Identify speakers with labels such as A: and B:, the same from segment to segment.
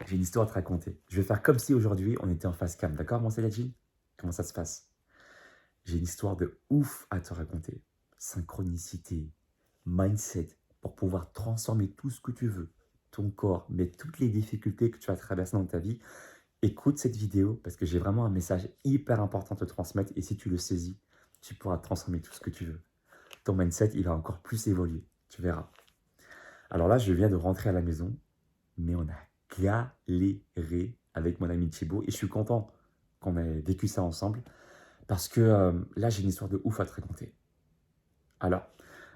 A: J'ai une histoire à te raconter. Je vais faire comme si aujourd'hui on était en face cam, d'accord mon Saladjine? Comment ça se passe? J'ai une histoire de ouf à te raconter. Synchronicité, mindset, pour pouvoir transformer tout ce que tu veux, ton corps, mais toutes les difficultés que tu vas traverser dans ta vie. Écoute cette vidéo parce que j'ai vraiment un message hyper important à te transmettre et si tu le saisis, tu pourras transformer tout ce que tu veux. Ton mindset, il va encore plus évoluer, tu verras. Alors là, je viens de rentrer à la maison, mais on a galéré avec mon ami Thibaut et je suis content qu'on ait vécu ça ensemble parce que là, j'ai une histoire de ouf à te raconter. Alors,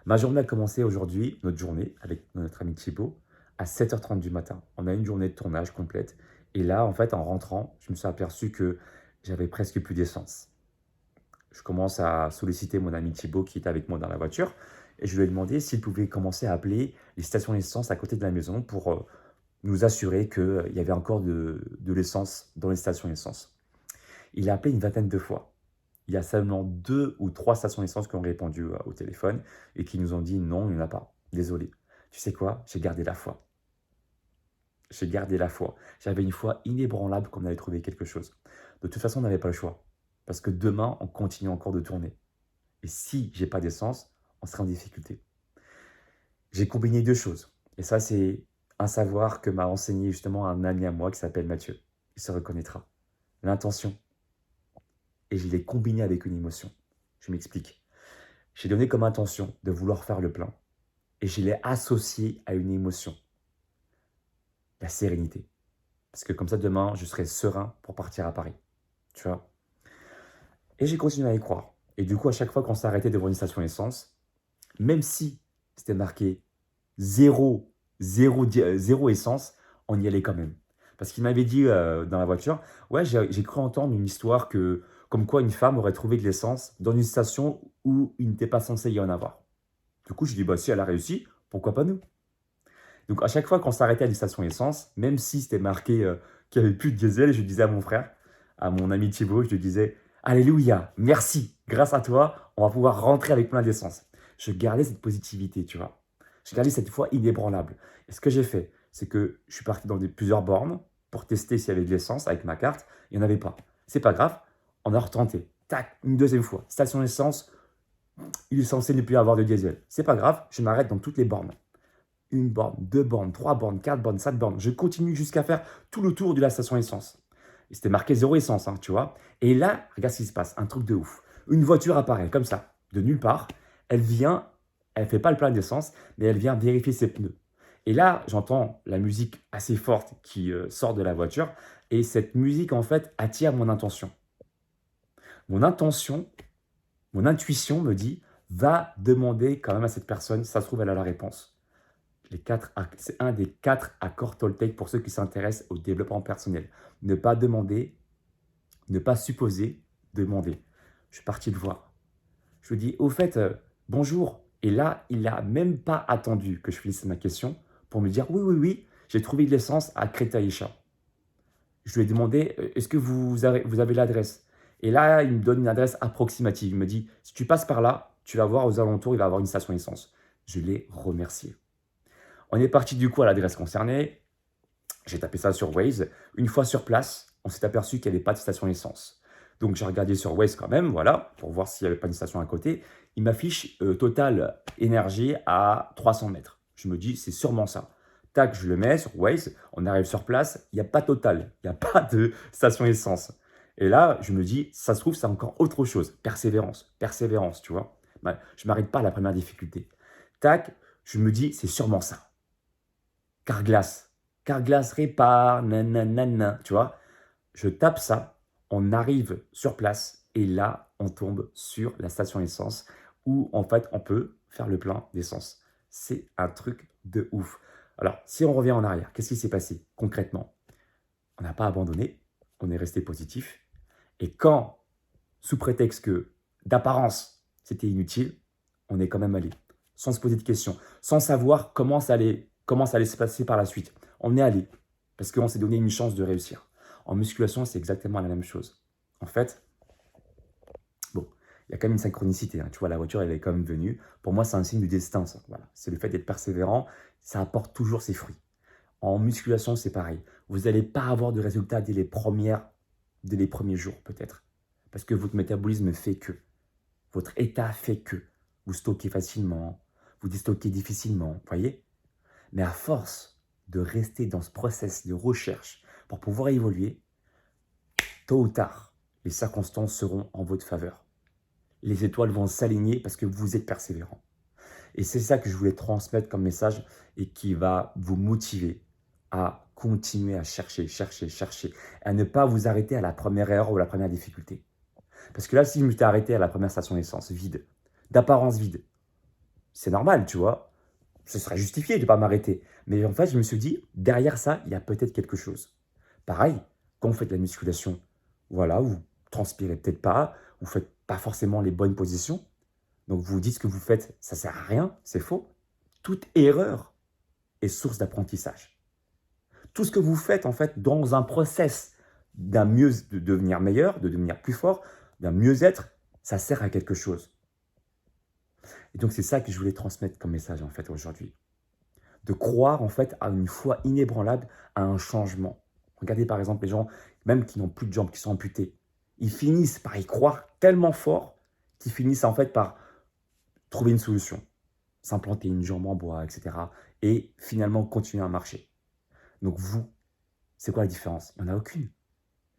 A: ma journée a commencé aujourd'hui, notre journée avec notre ami Thibaut, à 7h30 du matin. On a une journée de tournage complète et là, en fait, en rentrant, je me suis aperçu que j'avais presque plus d'essence. Je commence à solliciter mon ami Thibaut qui est avec moi dans la voiture et je lui ai demandé s'il pouvait commencer à appeler les stations d'essence à côté de la maison pour nous assurer qu'il y avait encore de l'essence dans les stations d'essence. Il a appelé une vingtaine de fois. Il y a seulement 2 ou 3 stations d'essence qui ont répondu au téléphone et qui nous ont dit non, il n'y en a pas. Désolé. Tu sais quoi? J'ai gardé la foi. J'ai gardé la foi. J'avais une foi inébranlable qu'on allait trouver quelque chose. De toute façon, on n'avait pas le choix. Parce que demain, on continue encore de tourner. Et si j'ai pas d'essence, on serait en difficulté. J'ai combiné deux choses. Et ça, c'est un savoir que m'a enseigné justement un ami à moi qui s'appelle Mathieu. Il se reconnaîtra. L'intention. Et je l'ai combiné avec une émotion. Je m'explique. J'ai donné comme intention de vouloir faire le plein. Et je l'ai associé à une émotion. La sérénité. Parce que comme ça, demain, je serai serein pour partir à Paris. Tu vois? Et j'ai continué à y croire. Et du coup, à chaque fois qu'on s'arrêtait devant une station essence, même si c'était marqué zéro, zéro essence, on y allait quand même. Parce qu'il m'avait dit dans la voiture, ouais, j'ai cru entendre une histoire que, comme quoi une femme aurait trouvé de l'essence dans une station où il n'était pas censé y en avoir. Du coup, je dis, bah si elle a réussi, pourquoi pas nous? Donc à chaque fois qu'on s'arrêtait à une station essence, même si c'était marqué qu'il n'y avait plus de diesel, je disais à mon frère, à mon ami Thibaut, je lui disais, Alléluia, merci, grâce à toi, on va pouvoir rentrer avec plein d'essence. Je gardais cette positivité, tu vois. Je gardais cette foi inébranlable. Et ce que j'ai fait, c'est que je suis parti dans plusieurs bornes pour tester s'il y avait de l'essence avec ma carte. Il n'y en avait pas. C'est pas grave, on a retenté. Tac, une deuxième fois. Station essence, il est censé ne plus y avoir de diesel. C'est pas grave, je m'arrête dans toutes les bornes. Une borne, deux bornes, trois bornes, quatre bornes, cinq bornes. Je continue jusqu'à faire tout le tour de la station essence. Et c'était marqué zéro essence, hein, tu vois. Et là, regarde ce qui se passe, un truc de ouf. Une voiture apparaît comme ça, de nulle part. Elle vient, elle fait pas le plein d'essence, mais elle vient vérifier ses pneus. Et là, j'entends la musique assez forte qui sort de la voiture. Et cette musique, en fait, attire mon intention. Mon intention, mon intuition me dit, va demander quand même à cette personne, ça se trouve, elle a la réponse. C'est un des 4 accords Toltec pour ceux qui s'intéressent au développement personnel. Ne pas demander, ne pas supposer, demander. Je suis parti le voir. Je lui dis, au fait, bonjour. Et là, il n'a même pas attendu que je finisse ma question pour me dire, oui, oui, oui, j'ai trouvé de l'essence à Crétaïcha. Je lui ai demandé, est-ce que vous avez l'adresse? Et là, il me donne une adresse approximative. Il me dit, si tu passes par là, tu vas voir aux alentours, il va y avoir une station essence. Je l'ai remercié. On est parti du coup à l'adresse concernée. J'ai tapé ça sur Waze. Une fois sur place, on s'est aperçu qu'il n'y avait pas de station essence. Donc j'ai regardé sur Waze quand même, voilà, pour voir s'il n'y avait pas une station à côté. Il m'affiche Total énergie à 300 mètres. Je me dis, c'est sûrement ça. Tac, je le mets sur Waze, on arrive sur place, il n'y a pas Total, il n'y a pas de station essence. Et là, je me dis, ça se trouve, c'est encore autre chose. Persévérance, persévérance, tu vois. Je ne m'arrête pas à la première difficulté. Tac, je me dis, c'est sûrement ça. Carglass. Carglass répare, nanana, tu vois. Je tape ça, on arrive sur place et là, on tombe sur la station essence où en fait, on peut faire le plein d'essence. C'est un truc de ouf. Alors, si on revient en arrière, qu'est-ce qui s'est passé concrètement? On n'a pas abandonné, on est resté positif. Et quand, sous prétexte que d'apparence, c'était inutile, on est quand même allé, sans se poser de questions, sans savoir comment ça allait se passer par la suite. On est allé, parce qu'on s'est donné une chance de réussir. En musculation, c'est exactement la même chose. En fait, bon, il y a quand même une synchronicité. Hein. Tu vois, la voiture, elle est quand même venue. Pour moi, c'est un signe du destin, ça. Voilà. C'est le fait d'être persévérant, ça apporte toujours ses fruits. En musculation, c'est pareil. Vous n'allez pas avoir de résultats dès les premiers jours peut-être. Parce que votre métabolisme fait que, votre état fait que, vous stockez facilement, vous déstockez difficilement, vous voyez? Mais à force de rester dans ce process de recherche pour pouvoir évoluer, tôt ou tard, les circonstances seront en votre faveur. Les étoiles vont s'aligner parce que vous êtes persévérant. Et c'est ça que je voulais transmettre comme message et qui va vous motiver à continuer à chercher, chercher, chercher, à ne pas vous arrêter à la première erreur ou la première difficulté. Parce que là, si je m'étais arrêté à la première station d'essence vide, d'apparence vide, c'est normal, tu vois, ce serait justifié de ne pas m'arrêter. Mais en fait, je me suis dit, derrière ça, il y a peut-être quelque chose. Pareil, quand vous faites de la musculation, voilà, vous transpirez peut-être pas, vous ne faites pas forcément les bonnes positions, donc vous vous dites ce que vous faites, ça ne sert à rien, c'est faux. Toute erreur est source d'apprentissage. Tout ce que vous faites en fait dans un process de devenir meilleur, de devenir plus fort, d'un mieux-être, ça sert à quelque chose. Et donc c'est ça que je voulais transmettre comme message en fait aujourd'hui. De croire en fait à une foi inébranlable à un changement. Regardez par exemple les gens, même qui n'ont plus de jambes, qui sont amputés, ils finissent par y croire tellement fort qu'ils finissent en fait par trouver une solution, s'implanter une jambe en bois, etc. Et finalement continuer à marcher. Donc vous, c'est quoi la différence? Il n'y en a aucune.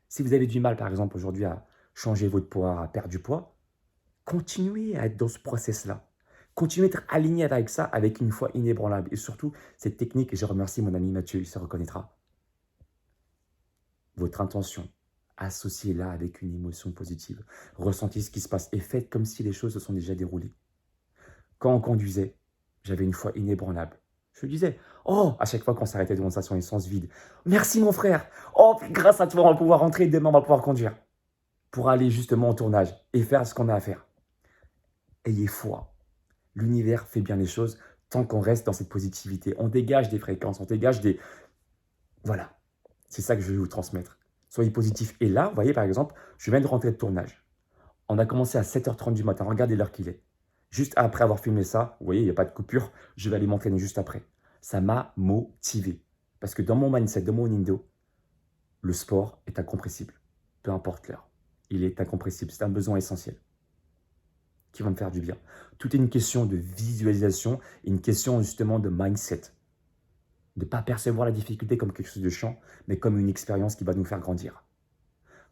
A: Si vous avez du mal par exemple aujourd'hui à changer votre poids, à perdre du poids, continuez à être dans ce process-là. Continuez à être aligné avec ça, avec une foi inébranlable. Et surtout, cette technique, et je remercie mon ami Mathieu, il se reconnaîtra. Votre intention, associez-la avec une émotion positive. Ressentez ce qui se passe et faites comme si les choses se sont déjà déroulées. Quand on conduisait, j'avais une foi inébranlable. Je disais, oh, à chaque fois qu'on s'arrêtait devant une station essence vide, merci mon frère, oh, grâce à toi, on va pouvoir rentrer, demain, on va pouvoir conduire. Pour aller justement au tournage et faire ce qu'on a à faire. Ayez foi. L'univers fait bien les choses tant qu'on reste dans cette positivité. On dégage des fréquences, on dégage des... Voilà, c'est ça que je vais vous transmettre. Soyez positifs. Et là, vous voyez par exemple, je viens de rentrer de tournage. On a commencé à 7h30 du matin, regardez l'heure qu'il est. Juste après avoir filmé ça, vous voyez, il n'y a pas de coupure, je vais aller m'entraîner juste après. Ça m'a motivé. Parce que dans mon mindset, dans mon indo, le sport est incompressible. Peu importe l'heure. Il est incompressible, c'est un besoin essentiel qui va me faire du bien. Tout est une question de visualisation et une question justement de mindset. De ne pas percevoir la difficulté comme quelque chose de chiant, mais comme une expérience qui va nous faire grandir.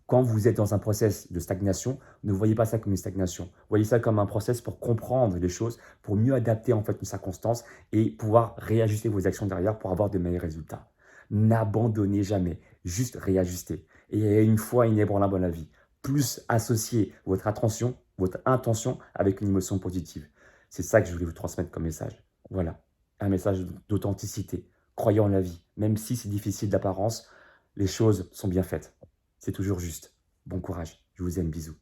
A: Quand vous êtes dans un process de stagnation, ne voyez pas ça comme une stagnation. Voyez ça comme un process pour comprendre les choses, pour mieux adapter en fait une circonstance et pouvoir réajuster vos actions derrière pour avoir de meilleurs résultats. N'abandonnez jamais, juste réajustez. Et il y a une foi inébranlable dans la vie. Plus associer votre attention, votre intention avec une émotion positive. C'est ça que je voulais vous transmettre comme message. Voilà, un message d'authenticité. Croyez en la vie. Même si c'est difficile d'apparence, les choses sont bien faites. C'est toujours juste. Bon courage. Je vous aime. Bisous.